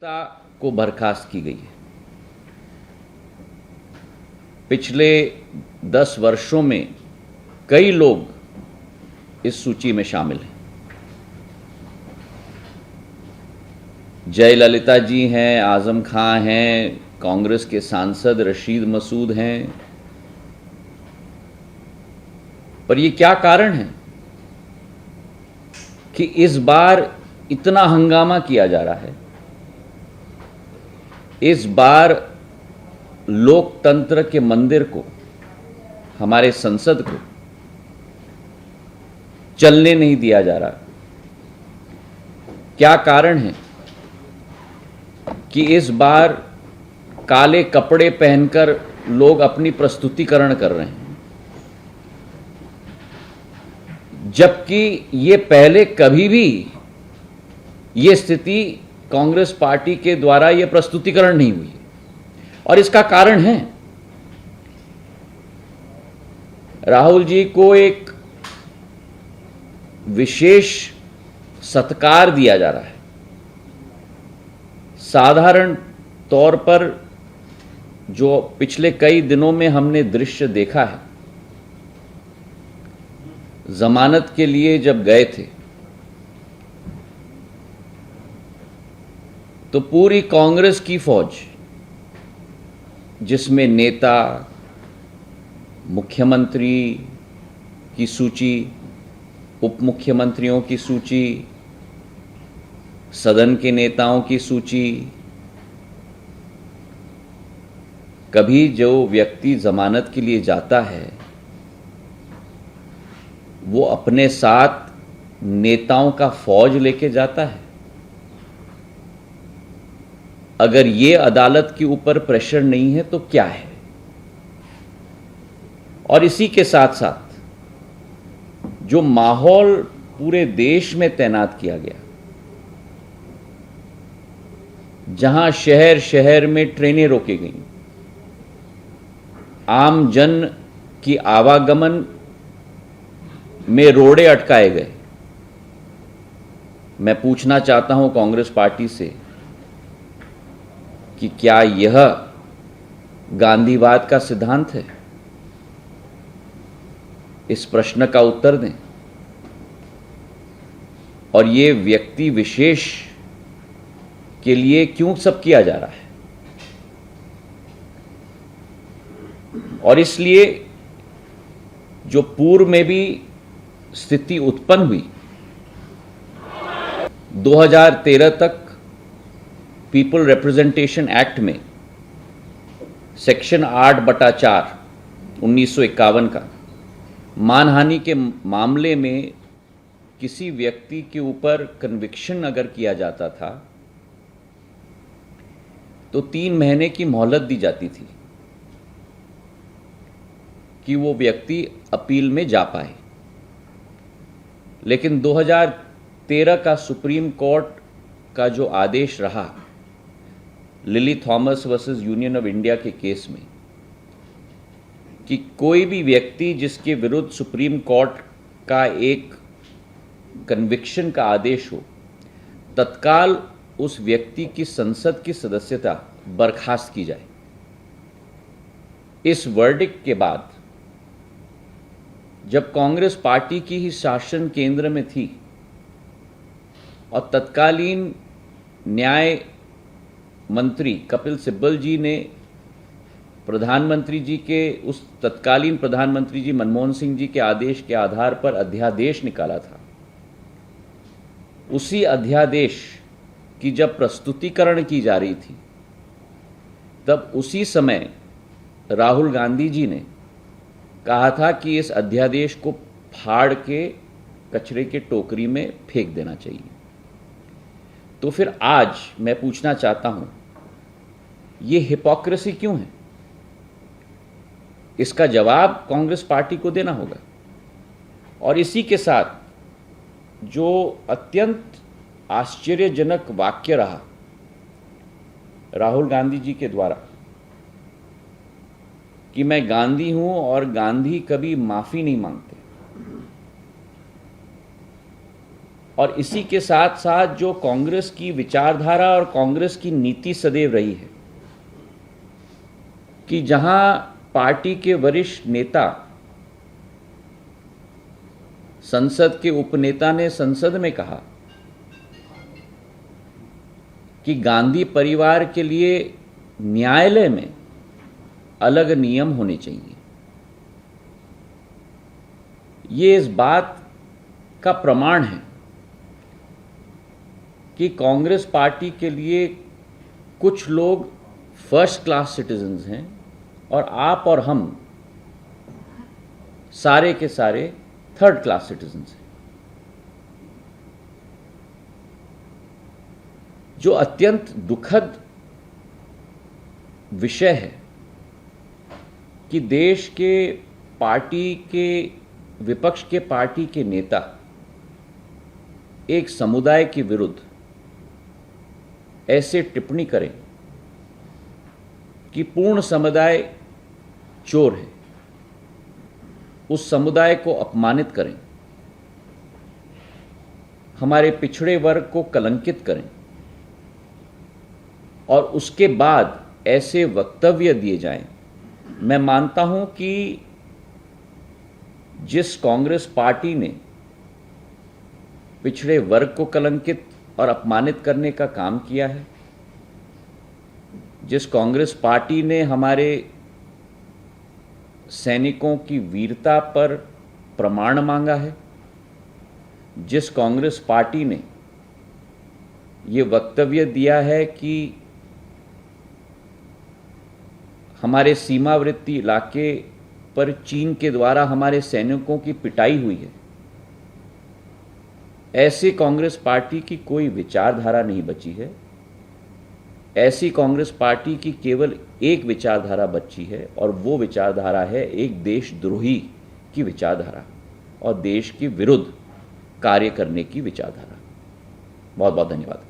नेता को बर्खास्त की गई है। पिछले 10 वर्षों में कई लोग इस सूची में शामिल हैं। जयललिता जी हैं, आजम खां हैं, कांग्रेस के सांसद रशीद मसूद हैं। पर ये क्या कारण है कि इस बार इतना हंगामा किया जा रहा है? इस बार लोकतंत्र के मंदिर को, हमारे संसद को चलने नहीं दिया जा रहा। क्या कारण है कि इस बार काले कपड़े पहनकर लोग अपनी प्रस्तुतिकरण कर रहे हैं, जबकि ये पहले कभी भी ये स्थिति कांग्रेस पार्टी के द्वारा ये प्रस्तुतिकरण नहीं हुई? और इसका कारण है, राहुल जी को एक विशेष सत्कार दिया जा रहा है। साधारण तौर पर जो पिछले कई दिनों में हमने दृश्य देखा है, जमानत के लिए जब गए थे तो पूरी कांग्रेस की फौज, जिसमें नेता, मुख्यमंत्री की सूची, उप मुख्यमंत्रियों की सूची, सदन के नेताओं की सूची, कभी जो व्यक्ति जमानत के लिए जाता है वो अपने साथ नेताओं का फौज लेके जाता है। अगर ये अदालत के ऊपर प्रेशर नहीं है तो क्या है? और इसी के साथ साथ जो माहौल पूरे देश में तैनात किया गया, जहां शहर शहर में ट्रेनें रोकी गईं, आम जन की आवागमन में रोड़े अटकाए गए, मैं पूछना चाहता हूं कांग्रेस पार्टी से कि क्या यह गांधीवाद का सिद्धांत है? इस प्रश्न का उत्तर दें। और ये व्यक्ति विशेष के लिए क्यों सब किया जा रहा है? और इसलिए जो पूर्व में भी स्थिति उत्पन्न हुई, 2013 तक पीपल रिप्रेजेंटेशन एक्ट में सेक्शन 8/4 1951 का मानहानि के मामले में किसी व्यक्ति के ऊपर कन्विक्शन अगर किया जाता था तो 3 महीने की मोहलत दी जाती थी कि वो व्यक्ति अपील में जा पाए। लेकिन 2013 का सुप्रीम कोर्ट का जो आदेश रहा lily Thomas versus union of India के केस में, कि कोई भी व्यक्ति जिसके विरुद्ध सुप्रीम कोर्ट का एक कन्विक्शन का आदेश हो, तत्काल उस व्यक्ति की संसद की सदस्यता बर्खास्त की जाए। इस वर्डिक्ट के बाद जब कांग्रेस पार्टी की ही शासन केंद्र में थी और तत्कालीन न्याय मंत्री कपिल सिब्बल जी ने प्रधानमंत्री जी के, उस तत्कालीन प्रधानमंत्री जी मनमोहन सिंह जी के आदेश के आधार पर अध्यादेश निकाला था, उसी अध्यादेश की जब प्रस्तुतिकरण की जा रही थी, तब उसी समय राहुल गांधी जी ने कहा था कि इस अध्यादेश को फाड़ के कचरे के टोकरी में फेंक देना चाहिए। तो फिर आज मैं पूछना चाहता हूं, ये हिपोक्रेसी क्यों है? इसका जवाब कांग्रेस पार्टी को देना होगा। और इसी के साथ जो अत्यंत आश्चर्यजनक वाक्य रहा राहुल गांधी जी के द्वारा कि मैं गांधी हूं और गांधी कभी माफी नहीं मांगते, और इसी के साथ साथ जो कांग्रेस की विचारधारा और कांग्रेस की नीति सदैव रही है कि जहां पार्टी के वरिष्ठ नेता, संसद के उपनेता ने संसद में कहा कि गांधी परिवार के लिए न्यायालय में अलग नियम होने चाहिए, ये इस बात का प्रमाण है कि कांग्रेस पार्टी के लिए कुछ लोग फर्स्ट क्लास सिटीजन्स हैं और आप और हम सारे के सारे थर्ड क्लास सिटीजन्स हैं। जो अत्यंत दुखद विषय है कि देश के पार्टी के विपक्ष के पार्टी के नेता एक समुदाय के विरुद्ध ऐसे टिप्पणी करें कि पूर्ण समुदाय चोर है, उस समुदाय को अपमानित करें, हमारे पिछड़े वर्ग को कलंकित करें और उसके बाद ऐसे वक्तव्य दिए जाएं। मैं मानता हूं कि जिस कांग्रेस पार्टी ने पिछड़े वर्ग को कलंकित और अपमानित करने का काम किया है, जिस कांग्रेस पार्टी ने हमारे सैनिकों की वीरता पर प्रमाण मांगा है, जिस कांग्रेस पार्टी ने ये वक्तव्य दिया है कि हमारे सीमावर्ती इलाके पर चीन के द्वारा हमारे सैनिकों की पिटाई हुई है, ऐसे कांग्रेस पार्टी की कोई विचारधारा नहीं बची है। ऐसी कांग्रेस पार्टी की केवल एक विचारधारा बची है और वो विचारधारा है एक देशद्रोही की विचारधारा और देश के विरुद्ध कार्य करने की विचारधारा। बहुत बहुत धन्यवाद।